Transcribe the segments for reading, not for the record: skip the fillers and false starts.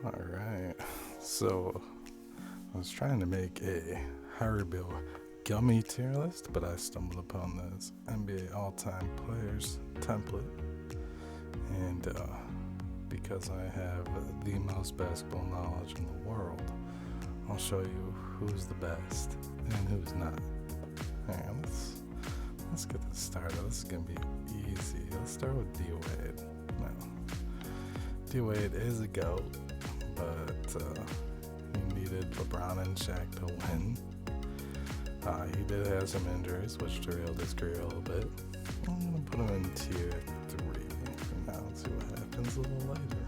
Alright, so I was trying to make a Haribo gummy tier list, but I stumbled upon this NBA all-time players template, and because I have the most basketball knowledge in the world, I'll show you who's the best and who's not. Alright, let's get this started. This is gonna be easy. Let's start with D Wade. Now, D Wade is a GOAT, but he needed LeBron and Shaq to win. He did have some injuries, which derailed his career a little bit. I'm gonna put him in tier 3 for now and see what happens a little later.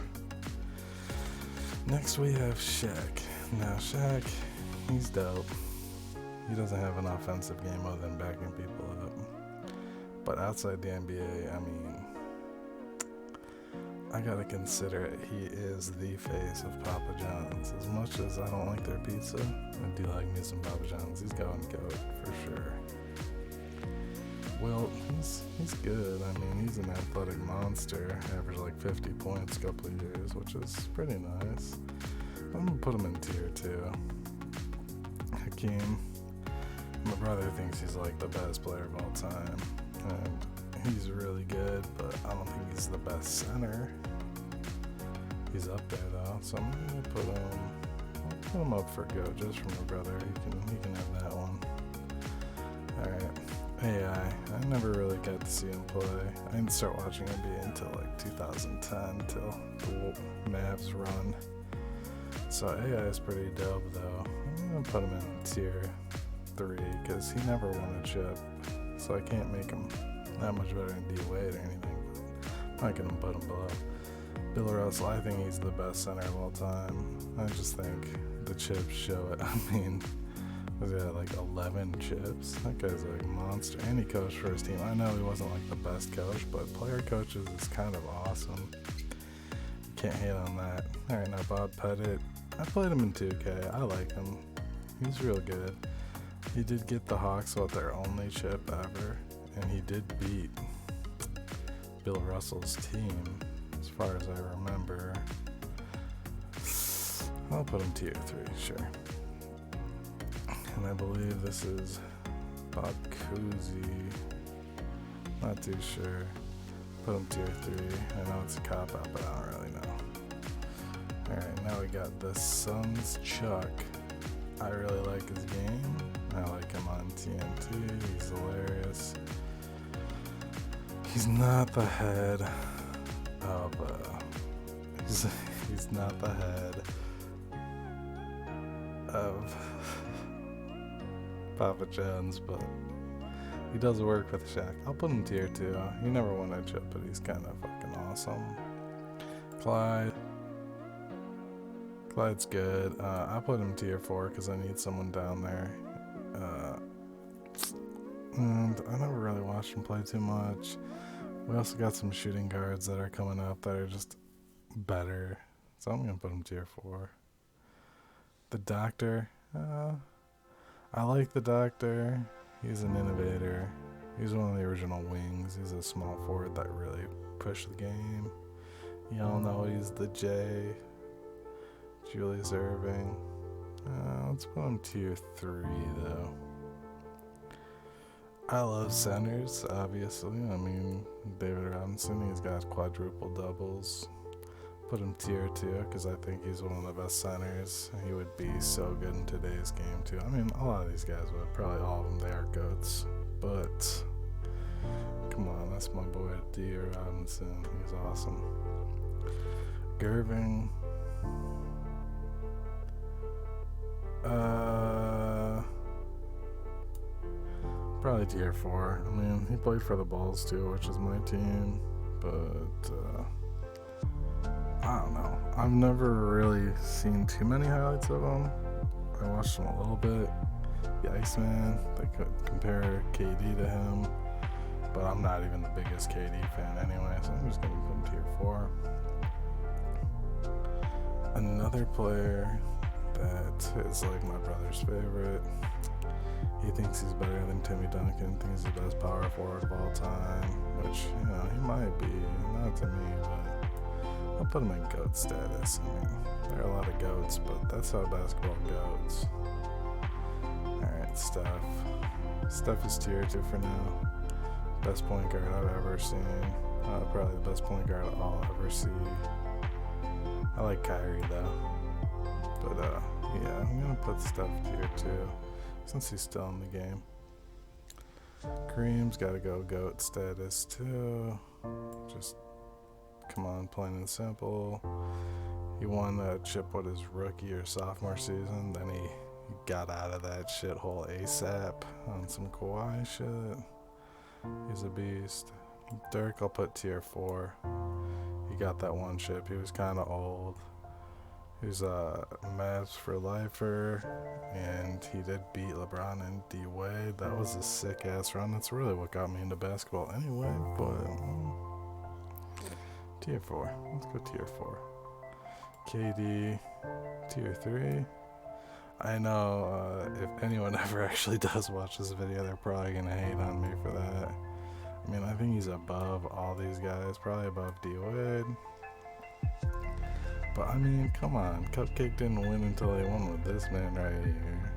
Next we have Shaq. Now Shaq, he's dope. He doesn't have an offensive game other than backing people up. But outside the NBA, I mean, I gotta consider it. He is the face of Papa John's. As much as I don't like their pizza, I do like me some Papa John's. He's going GOAT for sure. Well, he's good. I mean, he's an athletic monster. Averaged like 50 points a couple of years, which is pretty nice. I'm gonna put him in tier 2. Hakeem. My brother thinks he's like the best player of all time, and he's really good, but I don't think he's the best center. He's up there though, so I'm gonna put him up for GOAT just for my brother. He can have that one. Alright, AI. I never really got to see him play. I didn't start watching NBA until like 2010, till the Mavs run. So AI is pretty dope though. I'm gonna put him in tier 3 because he never won a chip, so I can't make him that much better than D Wade or anything, but I'm not gonna put him below Bill Russell. I think he's the best center of all time. I just think the chips show it. I mean, was he at like 11 chips? That guy's like a monster, and he coached for his team. I know he wasn't like the best coach, but player coaches is kind of awesome. You can't hate on that. Alright, now Bob Pettit. I played him in 2K. I like him. He's real good. He did get the Hawks with their only chip ever, and he did beat Bill Russell's team, as far as I remember. I'll put him tier 3, sure. And I believe this is Bob Cousy. Not too sure. Put him tier 3. I know it's a cop-out, but I don't really know. Alright, now we got the Suns Chuck. I really like his game. I like him on TNT. He's hilarious. He's not the head of he's not the head of Papa John's, but he does work with Shaq. I'll put him tier 2. He never won a chip, but he's kind of fucking awesome. Clyde's good. I put him tier 4 because I need someone down there. And I never really watched him play too much. We also got some shooting guards that are coming up that are just better. So I'm going to put him tier 4. The Doctor. I like the Doctor. He's an innovator. He's one of the original wings. He's a small forward that really pushed the game. Y'all know he's the J. Julius Irving. Let's put him tier 3 though. I love centers, obviously. I mean, David Robinson, he's got quadruple doubles. Put him tier 2 because I think he's one of the best centers. He would be so good in today's game too. I mean, a lot of these guys would, probably all of them, they are GOATs. But come on, that's my boy David Robinson. He's awesome. Gerving. Probably tier 4. I mean, he played for the Bulls too, which is my team, but I don't know. I've never really seen too many highlights of him. I watched him a little bit. The Iceman, they could compare KD to him, but I'm not even the biggest KD fan anyway, so I'm just gonna put him tier 4. Another player that is like my brother's favorite. He thinks he's better than Timmy Duncan, thinks he's the best power forward of all time, which, you know, he might be, not to me, but I'll put him in GOAT status. I mean, there are a lot of GOATs, but that's how basketball goes. Alright, Steph. Steph is tier 2 for now. Best point guard I've ever seen. Probably the best point guard I'll ever see. I like Kyrie though. But yeah, I'm gonna put Steph tier 2 since he's still in the game. Kareem's gotta go GOAT status too. Just come on, plain and simple. He won that chip with his rookie or sophomore season, then he got out of that shithole ASAP on some Kawhi shit. He's a beast. Dirk, I'll put tier 4. He got that one chip. He was kind of old. He was a Mavs for lifer, and he did beat LeBron and D-Wade. That was a sick-ass run. That's really what got me into basketball anyway, but tier 4. Let's go tier 4. KD, tier 3. I know if anyone ever actually does watch this video, they're probably going to hate on me for that. I mean, I think he's above all these guys, probably above D-Wade. But I mean, come on, Cupcake didn't win until he won with this man right here.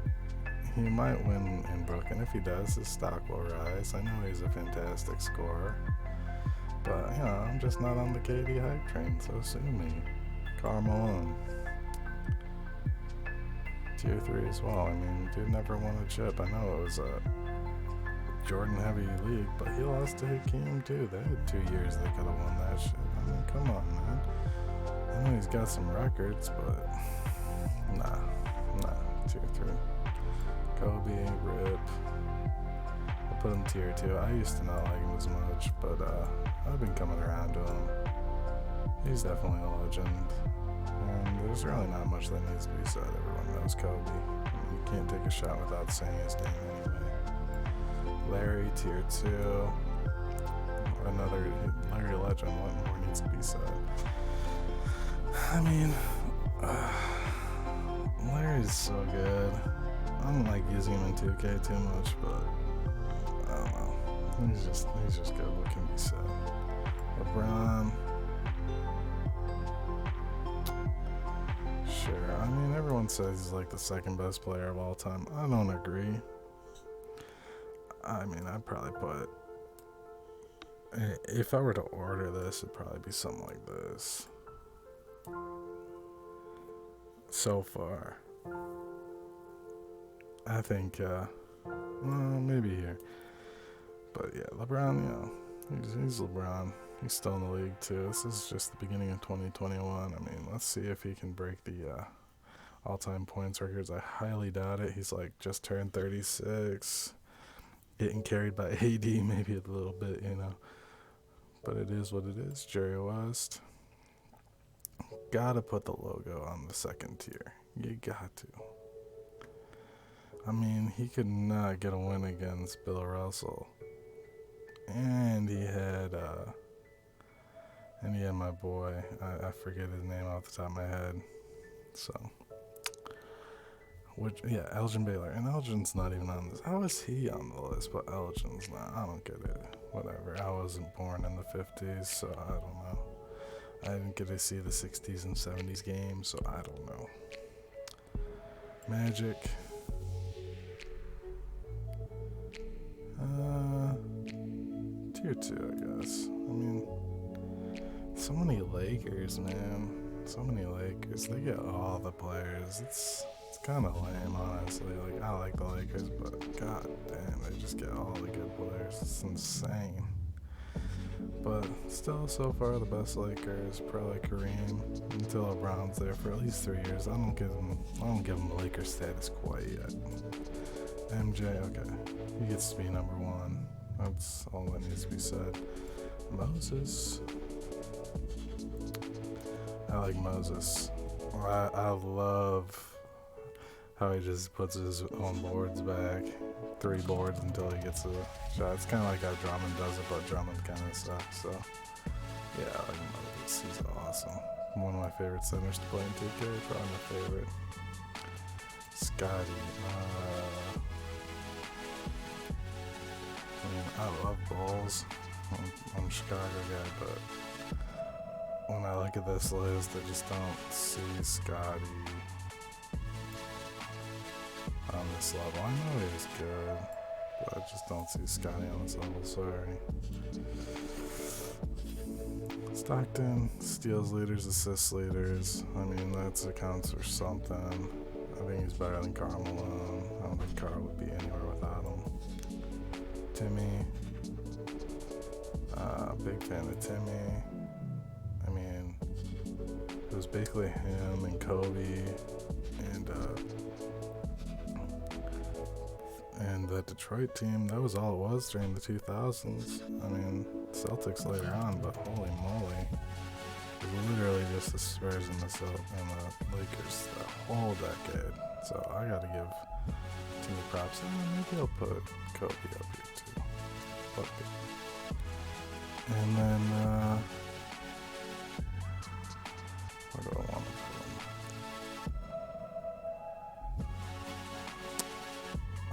He might win in Brooklyn. If he does, his stock will rise. I know he's a fantastic scorer. But, you know, I'm just not on the KD hype train, so sue me. Karl Malone. Tier 3 as well. I mean, dude never won a chip. I know it was a Jordan heavy league, but he lost to Hakeem too. They had 2 years they could have won that shit. I mean, come on, man. I know he's got some records, but nah, tier 3. Kobe, RIP. I'll put him tier 2. I used to not like him as much, but I've been coming around to him. He's definitely a legend. And there's really not much that needs to be said. Everyone knows Kobe. I mean, you can't take a shot without saying his name anyway. Larry, tier 2. Another Larry legend. What more needs to be said? I mean, Larry's so good. I don't like using him in 2K too much, but I don't know. He's just good. What can be said? LeBron. Sure. I mean, everyone says he's like the second best player of all time. I don't agree. I mean, I'd probably put, if I were to order this, it'd probably be something like this. So far, I think, maybe here. But yeah, LeBron, you know, he's LeBron. He's still in the league too. This is just the beginning of 2021. I mean, let's see if he can break the all-time points records. I highly doubt it. He's like just turned 36. Getting carried by AD maybe a little bit, you know. But it is what it is. Jerry West. Gotta put the logo on the second tier. You got to. I mean, he could not get a win against Bill Russell. And he had my boy. I forget his name off the top of my head. So, Elgin Baylor. And Elgin's not even on this. How is he on the list, but Elgin's not? I don't get it. Whatever. I wasn't born in the 50s, so I don't know. I didn't get to see the 60s and 70s games, so I don't know. Magic. Tier 2, I guess. I mean, so many Lakers, man. So many Lakers. They get all the players. It's kind of lame, honestly. Like, I like the Lakers, but god damn, they just get all the good players. It's insane. But still, so far, the best Lakers, probably Kareem, until LeBron's there for at least 3 years. I don't give him the Lakers status quite yet. MJ, okay, he gets to be number 1. That's all that needs to be said. Moses, I like Moses. I love how he just puts his own boards back. 3 boards until he gets a shot. It's kind of like how Drummond does it, but Drummond kind of sucks. So, yeah, I like Moses. He's awesome. One of my favorite centers to play in 2K. Probably my favorite. Scotty. I love Bulls. I'm a Chicago guy, but when I look at this list, I just don't see Scotty on this level. I know he's good, but I just don't see Scotty on this level, sorry. Stockton, steals leaders, assists leaders. I mean, that accounts for something. I think he's better than Karl Malone. I don't think Karl would be anywhere without him. Timmy, big fan of Timmy. I mean, it was basically him and Kobe and the Detroit team. That was all it was during the 2000s. I mean, Celtics later on, but holy moly, it was literally just the Spurs and the Lakers the whole decade. So I gotta give Timmy props. Maybe I'll put Kobe up here too. Fuck it. And then, where do I want to put him?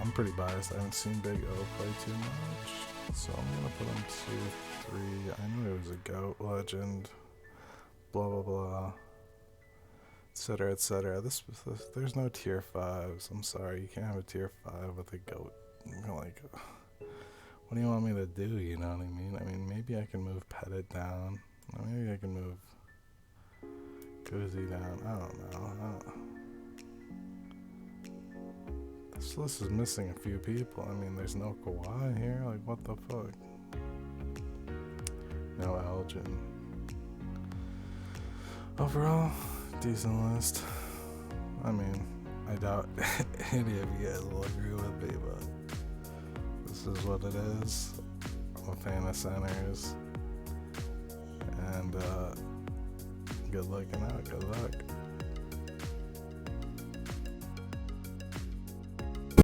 I'm pretty biased. I haven't seen Big O play too much, so I'm gonna put him 2, 3. I know he was a GOAT legend. Blah blah blah, etc. etc. This there's no tier 5s. I'm sorry, you can't have a tier 5 with a GOAT. Like, what do you want me to do? You know what I mean? I mean, maybe I can move Pettit down. Maybe I can move Cozy down. I don't know. This list is missing a few people. I mean, there's no Kawhi here. Like, what the fuck? No Elgin. Overall, decent list. I mean, I doubt any of you guys will agree with me, but this is what it is. I'm a fan of centers. And good looking out. Good luck.